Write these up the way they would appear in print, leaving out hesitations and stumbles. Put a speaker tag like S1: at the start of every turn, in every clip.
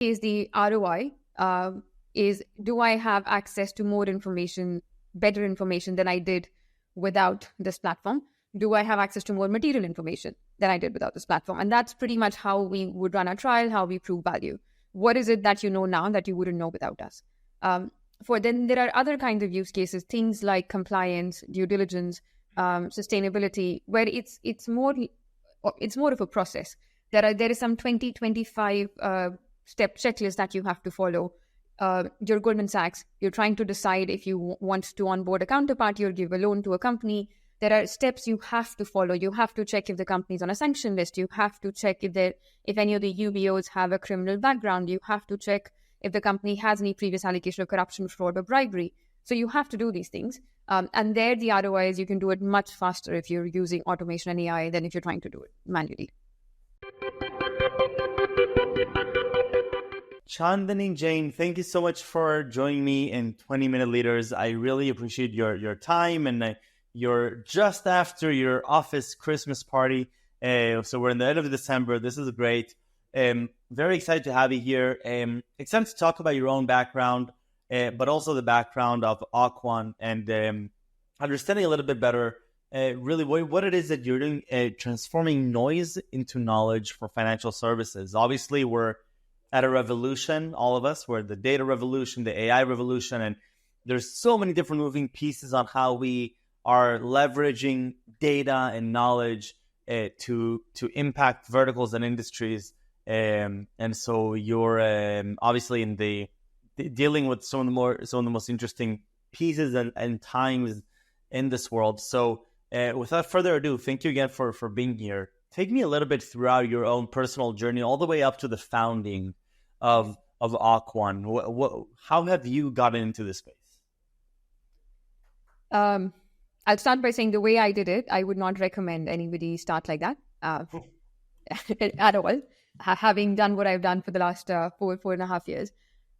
S1: is the ROI, is do I have access to more information, better information than I did without this platform? Do I have access to more material information than I did without this platform? And that's pretty much how we would run our trial, how we prove value. What is it that you know now that you wouldn't know without us? Then there are other kinds of use cases, things like compliance, due diligence, sustainability, where it's more of a process. There is some 25 step checklist that you have to follow. You're Goldman Sachs, you're trying to decide if you want to onboard a counterparty or give a loan to a company. There are steps you have to follow. You have to check if the company's on a sanction list. You have to check if any of the UBOs have a criminal background. You have to check if the company has any previous allegation of corruption, fraud, or bribery. So you have to do these things. And there, the ROI is you can do it much faster if you're using automation and AI than if you're trying to do it manually.
S2: Chandini Jain, thank you so much for joining me in 20-Minute Leaders. I really appreciate your time, and you're just after your office Christmas party. So we're in the end of December. This is great. Very excited to have you here. Excited to talk about your own background, but also the background of Awkwon, and understanding a little bit better really what it is that you're doing, transforming noise into knowledge for financial services. Obviously, we're at a revolution, all of us. We're the data revolution, the AI revolution, and there's so many different moving pieces on how we are leveraging data and knowledge to impact verticals and industries. And so you're obviously in the dealing with some of the most interesting pieces and times in this world. So without further ado, thank you again for being here. Take me a little bit throughout your own personal journey, all the way up to the founding of Awkwon. How have you gotten into this space?
S1: I'll start by saying the way I did it, I would not recommend anybody start like that at all. Having done what I've done for the last 4.5 years.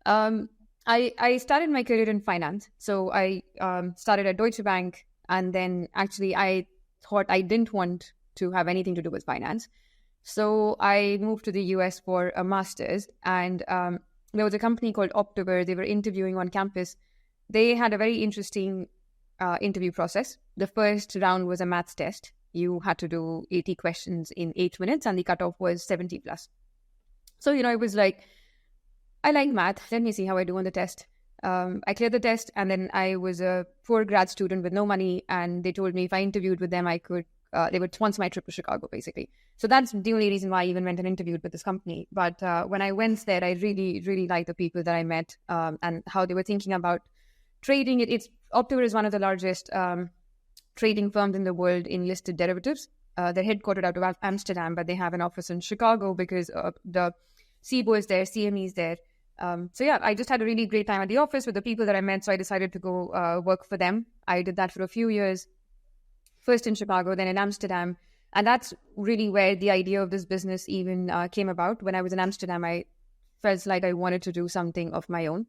S1: I started my career in finance. So I started at Deutsche Bank, and then actually I thought I didn't want to have anything to do with finance. So I moved to the US for a master's, and there was a company called Optiver. They were interviewing on campus. They had a very interesting interview process. The first round was a maths test. You had to do 80 questions in 8 minutes, and the cutoff was 70 plus. So, it was like, I like math. Let me see how I do on the test. I cleared the test, and then I was a poor grad student with no money, and they told me if I interviewed with them, I could, they would sponsor my trip to Chicago, basically. So that's the only reason why I even went and interviewed with this company. But when I went there, I really, really liked the people that I met and how they were thinking about trading. Optiver is one of the largest trading firms in the world in listed derivatives. They're headquartered out of Amsterdam, but they have an office in Chicago because the CBO is there, CME is there. So yeah, I just had a really great time at the office with the people that I met. So I decided to go work for them. I did that for a few years, first in Chicago, then in Amsterdam. And that's really where the idea of this business even came about. When I was in Amsterdam, I felt like I wanted to do something of my own.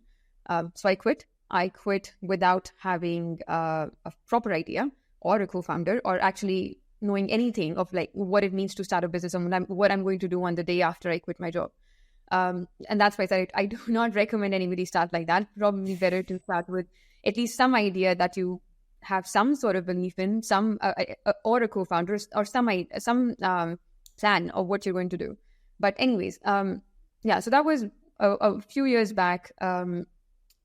S1: So I quit. I quit without having a proper idea or a co-founder or actually knowing anything of like what it means to start a business and what I'm going to do on the day after I quit my job. And that's why I said I do not recommend anybody start like that. Probably better to start with at least some idea that you have some sort of belief in, some or a co-founder or some plan of what you're going to do. But anyways, yeah, so that was a few years back.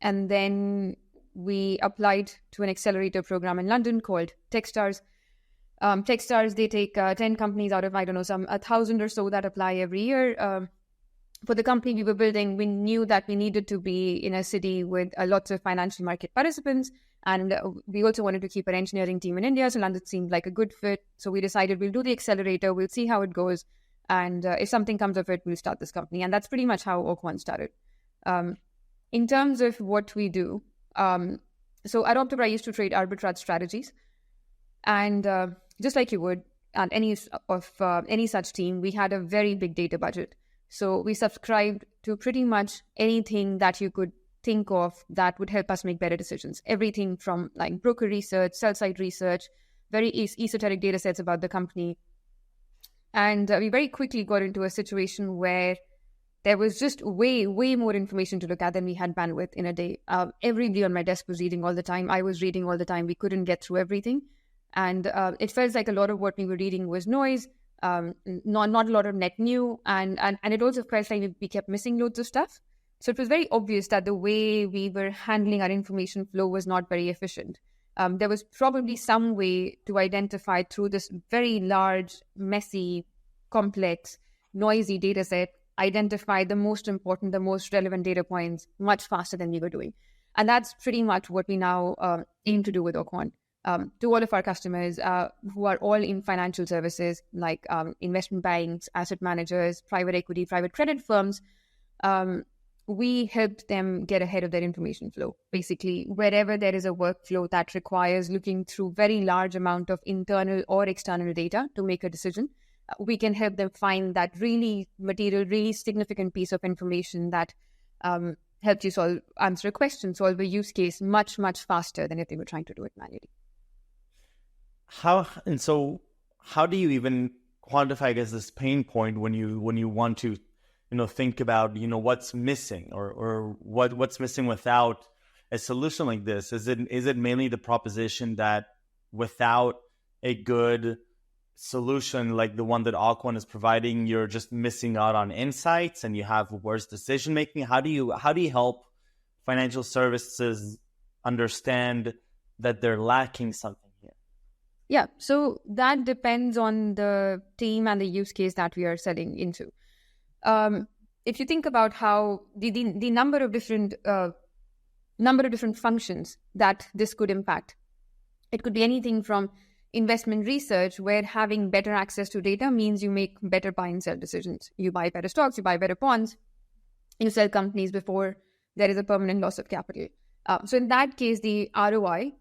S1: And then we applied to an accelerator program in London called Techstars. Techstars, they take 10 companies out of, I don't know, some 1,000 or so that apply every year. For the company we were building, we knew that we needed to be in a city with lots of financial market participants. And we also wanted to keep an engineering team in India. So London seemed like a good fit. So we decided we'll do the accelerator. We'll see how it goes. And if something comes of it, we'll start this company. And that's pretty much how Awkwon started. In terms of what we do, so at Optiver, I used to trade arbitrage strategies. And just like you would at any such team, we had a very big data budget. So we subscribed to pretty much anything that you could think of that would help us make better decisions. Everything from like broker research, sell-side research, very esoteric data sets about the company. And we very quickly got into a situation where there was just way, way more information to look at than we had bandwidth in a day. Everybody on my desk was reading all the time. I was reading all the time. We couldn't get through everything. And it felt like a lot of what we were reading was noise, not a lot of net new. And it also felt like we kept missing loads of stuff. So it was very obvious that the way we were handling our information flow was not very efficient. There was probably some way to identify through this very large, messy, complex, noisy data set, identify the most important, the most relevant data points much faster than we were doing. And that's pretty much what we now aim to do with Awkwon. To all of our customers who are all in financial services, like investment banks, asset managers, private equity, private credit firms, we help them get ahead of their information flow. Basically, wherever there is a workflow that requires looking through very large amount of internal or external data to make a decision, we can help them find that really material, really significant piece of information that helps you answer a question, solve a use case much, much faster than if they were trying to do it manually.
S2: How do you even quantify, I guess, this pain point when you want to think about what's missing or what's missing without a solution like this? Is it mainly the proposition that without a good solution like the one that Awkwon is providing, you're just missing out on insights and you have worse decision making? How do you help financial services understand that they're lacking something here?
S1: Yeah, so that depends on the team and the use case that we are selling into. If you think about how the number of different functions that this could impact, it could be anything from investment research, where having better access to data means you make better buy and sell decisions. You buy better stocks, you buy better bonds, you sell companies before there is a permanent loss of capital. So in that case, the ROI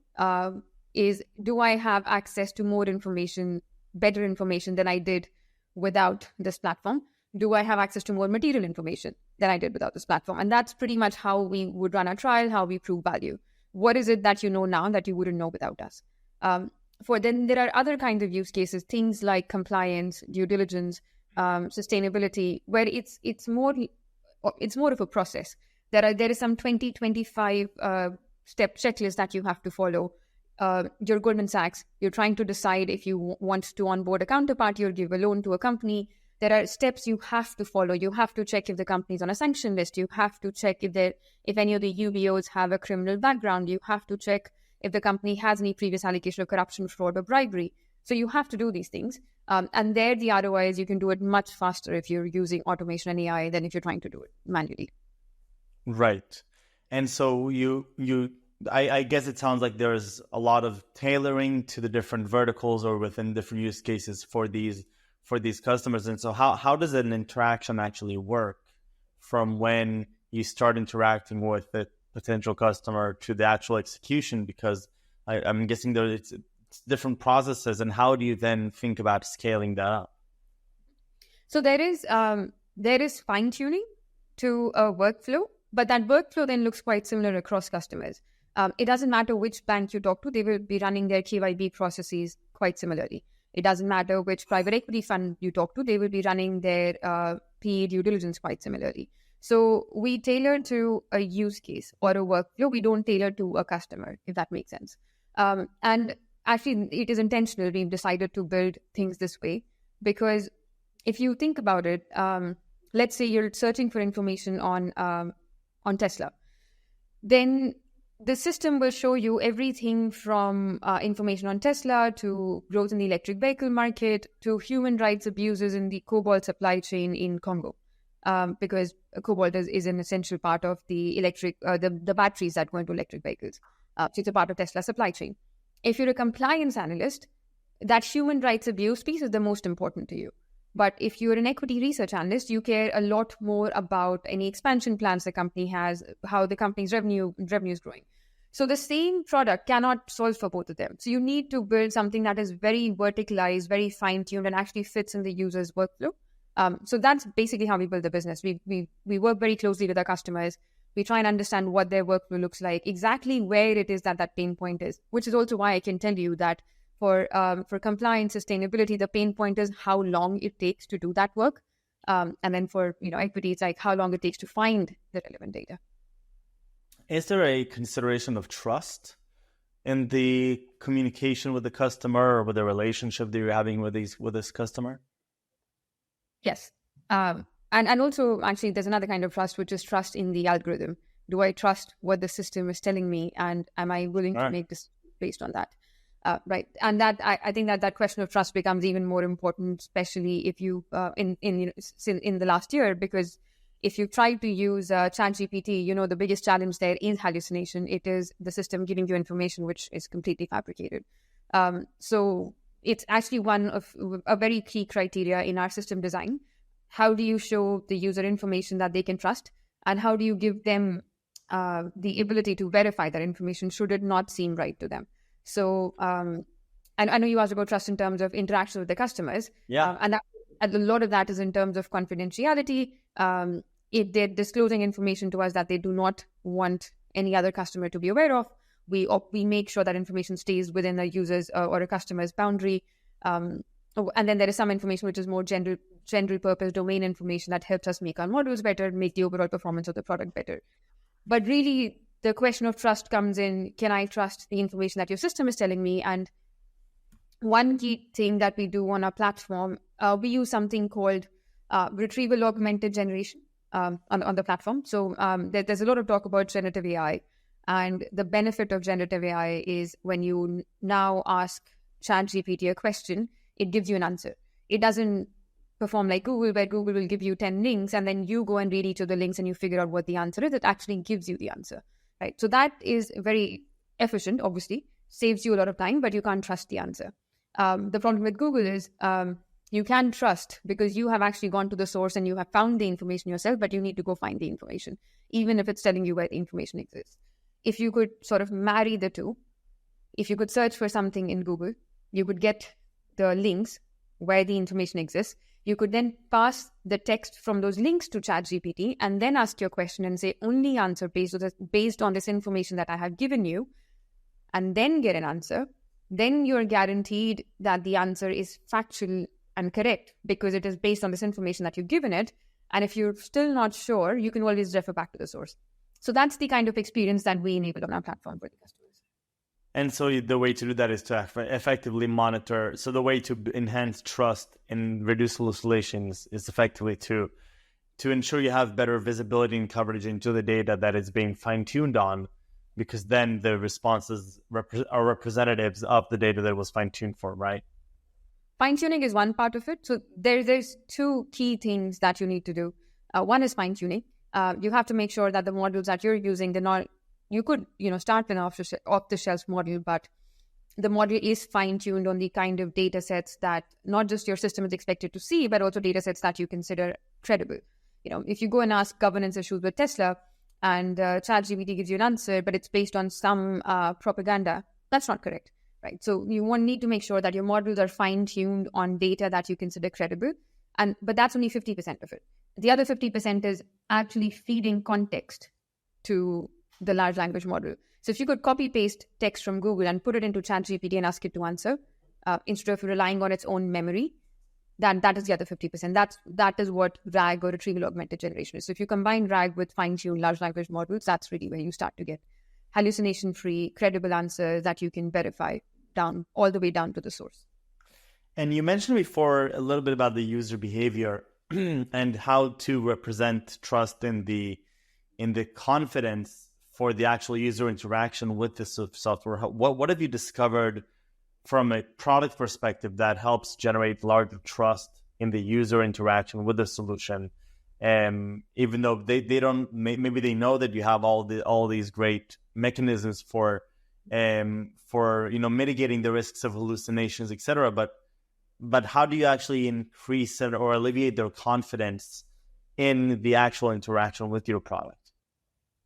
S1: is, do I have access to more information, better information than I did without this platform? Do I have access to more material information than I did without this platform? And that's pretty much how we would run our trial, how we prove value. What is it that you know now that you wouldn't know without us? Then there are other kinds of use cases, things like compliance, due diligence, sustainability, where it's more of a process. There is some 25 step checklist that you have to follow. You're Goldman Sachs, you're trying to decide if you want to onboard a counterparty or give a loan to a company. There are steps you have to follow. You have to check if the company's on a sanction list. You have to check if any of the UBOs have a criminal background. You have to check if the company has any previous allegation of corruption, fraud, or bribery. So you have to do these things. And there the ROI is you can do it much faster if you're using automation and AI than if you're trying to do it manually.
S2: Right. And so I guess it sounds like there's a lot of tailoring to the different verticals or within different use cases for these customers. And so how does an interaction actually work from when you start interacting with the potential customer to the actual execution? Because I'm guessing it's different processes, and how do you then think about scaling that up?
S1: So there is fine-tuning to a workflow, but that workflow then looks quite similar across customers. It doesn't matter which bank you talk to, they will be running their KYB processes quite similarly. It doesn't matter which private equity fund you talk to, they will be running their PE due diligence quite similarly. So we tailor to a use case or a workflow. We don't tailor to a customer, if that makes sense. And actually, it is intentional. We've decided to build things this way because if you think about it, let's say you're searching for information on Tesla, then the system will show you everything from information on Tesla to growth in the electric vehicle market to human rights abuses in the cobalt supply chain in Congo, because cobalt is an essential part of the the batteries that go into electric vehicles. So it's a part of Tesla's supply chain. If you're a compliance analyst, that human rights abuse piece is the most important to you. But if you're an equity research analyst, you care a lot more about any expansion plans the company has, how the company's revenue is growing. So the same product cannot solve for both of them. So you need to build something that is very verticalized, very fine-tuned, and actually fits in the user's workflow. So that's basically how we build the business. We work very closely with our customers. We try and understand what their workflow looks like, exactly where it is that pain point is, which is also why I can tell you that for compliance, sustainability, the pain point is how long it takes to do that work. And then for equity, it's like how long it takes to find the relevant data.
S2: Is there a consideration of trust in the communication with the customer or with the relationship that you're having with this customer?
S1: Yes. And also, actually, there's another kind of trust, which is trust in the algorithm. Do I trust what the system is telling me, and am I willing to make this based on that? Right. And that I think that question of trust becomes even more important, especially if you in the last year, because if you try to use ChatGPT, the biggest challenge there is hallucination. It is the system giving you information which is completely fabricated. So it's actually one of a very key criteria in our system design. How do you show the user information that they can trust? And how do you give them the ability to verify that information should it not seem right to them? So, and I know you asked about trust in terms of interaction with the customers.
S2: Yeah.
S1: And a lot of that is in terms of confidentiality. If they're disclosing information to us that they do not want any other customer to be aware of, we make sure that information stays within a user's or a customer's boundary. And then there is some information which is more general purpose domain information that helps us make our models better, make the overall performance of the product better. But really, the question of trust comes in, can I trust the information that your system is telling me? And one key thing that we do on our platform, we use something called retrieval augmented generation on the platform. So there's a lot of talk about generative AI. And the benefit of generative AI is when you now ask ChatGPT a question, it gives you an answer. It doesn't perform like Google, where Google will give you 10 links and then you go and read each of the links and you figure out what the answer is. It actually gives you the answer, right? So that is very efficient, obviously, saves you a lot of time, but you can't trust the answer. The problem with Google is you can trust because you have actually gone to the source and you have found the information yourself, but you need to go find the information, even if it's telling you where the information exists. If you could sort of marry the two, if you could search for something in Google, you could get the links where the information exists. You could then pass the text from those links to ChatGPT and then ask your question and say, only answer based on this information that I have given you, and then get an answer. Then you're guaranteed that the answer is factual and correct because it is based on this information that you've given it. And if you're still not sure, you can always refer back to the source. So that's the kind of experience that we enable on our platform for the customers.
S2: And so the way to do that is to effectively monitor. So the way to enhance trust and reduce hallucinations is effectively to ensure you have better visibility and coverage into the data that is being fine-tuned on, because then the responses are representatives of the data that was fine-tuned for, right?
S1: Fine-tuning is one part of it. So there's two key things that you need to do. One is fine-tuning. You have to make sure that the models that you're using, they're not. You could, start an off-the-shelf model, but the model is fine-tuned on the kind of data sets that not just your system is expected to see, but also data sets that you consider credible. If you go and ask governance issues with Tesla and ChatGPT gives you an answer, but it's based on some propaganda, that's not correct, right? So you need to make sure that your models are fine-tuned on data that you consider credible, but that's only 50% of it. The other 50% is actually feeding context to the large language model. So if you could copy paste text from Google and put it into ChatGPT and ask it to answer, instead of relying on its own memory, that is the other 50%. That is what RAG or retrieval augmented generation is. So if you combine RAG with fine-tuned large language models, that's really where you start to get hallucination-free, credible answers that you can verify all the way down to the source.
S2: And you mentioned before a little bit about the user behavior and how to represent trust in the confidence for the actual user interaction with this software. What have you discovered from a product perspective that helps generate larger trust in the user interaction with the solution? Even though they don't, maybe they know that you have all these great mechanisms for mitigating the risks of hallucinations, etc. But how do you actually increase or alleviate their confidence in the actual interaction with your product?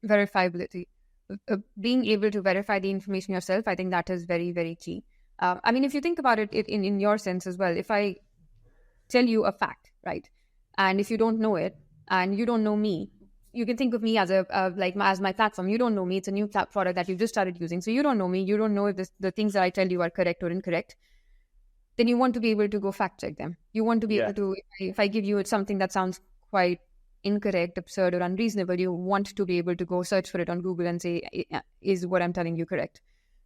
S1: Verifiability. Being able to verify the information yourself, I think that is very, very key. If you think about it in your sense as well, if I tell you a fact, right, and if you don't know it and you don't know me, you can think of me as as my platform. You don't know me. It's a new product that you just started using. So you don't know me. You don't know if the things that I tell you are correct or incorrect. then you want to be able to go fact check them. You want to be able to, if I give you something that sounds quite incorrect, absurd, or unreasonable, you want to be able to go search for it on Google and say, is what I'm telling you correct?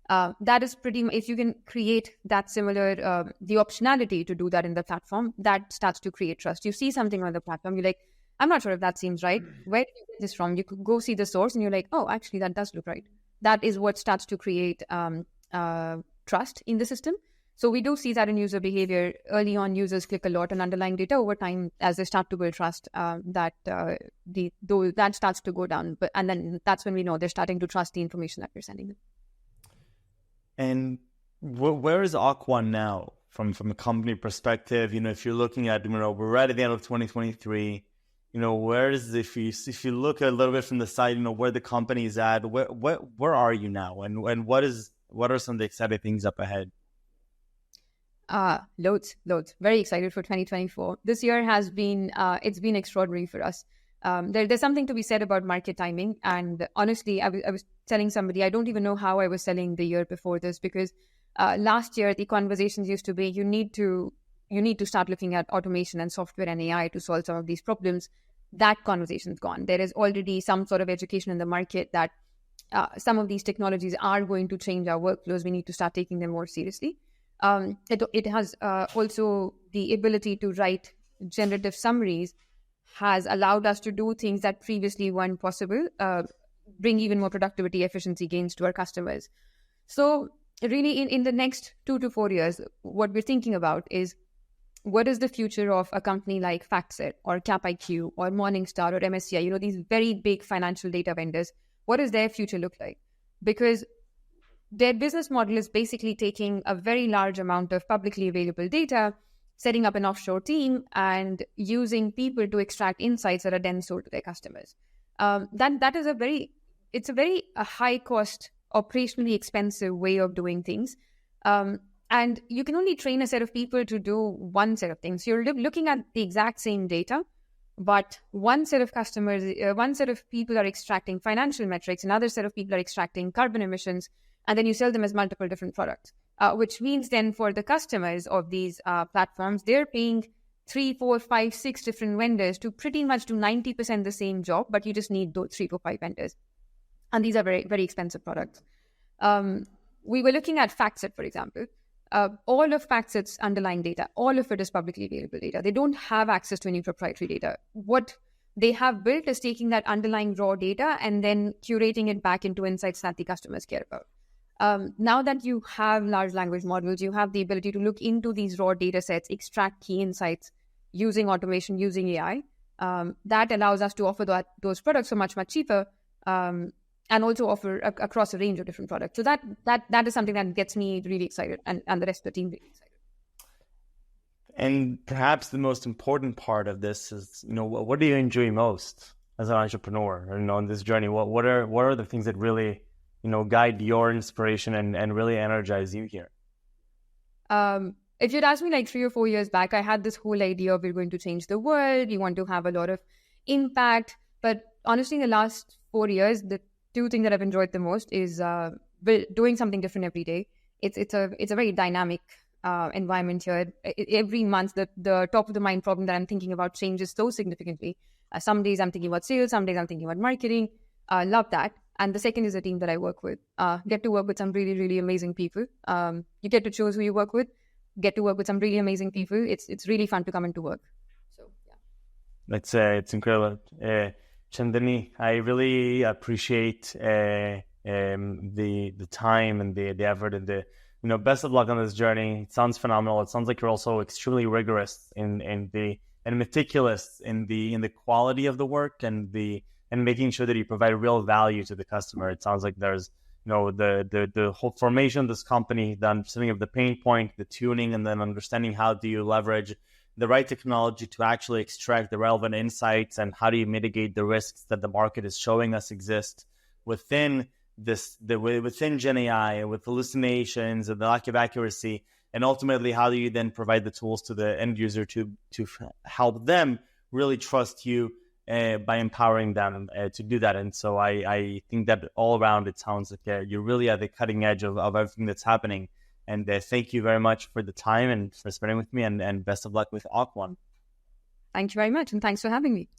S1: That is if you can create that similar, the optionality to do that in the platform, that starts to create trust. You see something on the platform, you're like, I'm not sure if that seems right. Where did you get this from? You could go see the source and you're like, oh, actually, that does look right. That is what starts to create trust in the system. So we do see that in user behavior. Early on, users click a lot on underlying data. Over time, as they start to build trust, that starts to go down. And then that's when we know they're starting to trust the information that we're sending them.
S2: And where is Awkwon now from a company perspective? If you're looking at, we're right at the end of 2023. Where is, if you look a little bit from the side, where the company is at, where are you now, and what are some of the exciting things up ahead?
S1: Loads. Very excited for 2024. This year has been, it's been extraordinary for us. There's something to be said about market timing. And honestly, I was telling somebody, I don't even know how I was selling the year before this, because last year the conversations used to be, you need to start looking at automation and software and AI to solve some of these problems. That conversation's gone. There is already some sort of education in the market that some of these technologies are going to change our workflows. We need to start taking them more seriously. It has also the ability to write generative summaries has allowed us to do things that previously weren't possible, bring even more productivity, efficiency gains to our customers. So really in the next 2 to 4 years, what we're thinking about is, what is the future of a company like FactSet or CapIQ or Morningstar or MSCI, these very big financial data vendors? What does their future look like? Because their business model is basically taking a very large amount of publicly available data, setting up an offshore team, and using people to extract insights that are then sold to their customers. That is a very high cost, operationally expensive way of doing things. And you can only train a set of people to do one set of things. You're looking at the exact same data, but one set of customers, one set of people are extracting financial metrics, another set of people are extracting carbon emissions, and then you sell them as multiple different products, which means then for the customers of these platforms, they're paying 3, 4, 5, 6 different vendors to pretty much do 90% the same job, but you just need those 3 to 5 vendors. And these are very, very expensive products. We were looking at FactSet, for example. All of FactSet's underlying data, all of it is publicly available data. They don't have access to any proprietary data. What they have built is taking that underlying raw data and then curating it back into insights that the customers care about. Now that you have large language models, you have the ability to look into these raw data sets, extract key insights using automation, using AI. That allows us to offer those products so much, much cheaper, and also offer across a range of different products. So that is something that gets me really excited, and the rest of the team really excited.
S2: And perhaps the most important part of this is, what do you enjoy most as an entrepreneur? On this journey, what are the things that really, guide your inspiration and really energize you here?
S1: If you'd asked me like 3 or 4 years back, I had this whole idea of we're going to change the world. You want to have a lot of impact. But honestly, in the last 4 years, the 2 things that I've enjoyed the most is doing something different every day. It's a very dynamic environment here. Every month, the top of the mind problem that I'm thinking about changes so significantly. Some days I'm thinking about sales, some days I'm thinking about marketing. Love that. And the second is the team that I work with. Get to work with some really, really amazing people. You get to choose who you work with. Get to work with some really amazing people. It's really fun to come into work. So yeah,
S2: it's incredible. Chandini, I really appreciate the time and the effort and the best of luck on this journey. It sounds phenomenal. It sounds like you're also extremely rigorous and meticulous in the quality of the work and making sure that you provide real value to the customer. It sounds like there's the whole formation of this company, the understanding of the pain point, the tuning, and then understanding how do you leverage the right technology to actually extract the relevant insights, and how do you mitigate the risks that the market is showing us exist within within Gen AI, with hallucinations and the lack of accuracy, and ultimately how do you then provide the tools to the end user to help them really trust you by empowering them to do that. And so I think that all around it sounds like you're really at the cutting edge of everything that's happening. And thank you very much for the time and for spending with me, and best of luck with Awkwon.
S1: Thank you very much. And thanks for having me.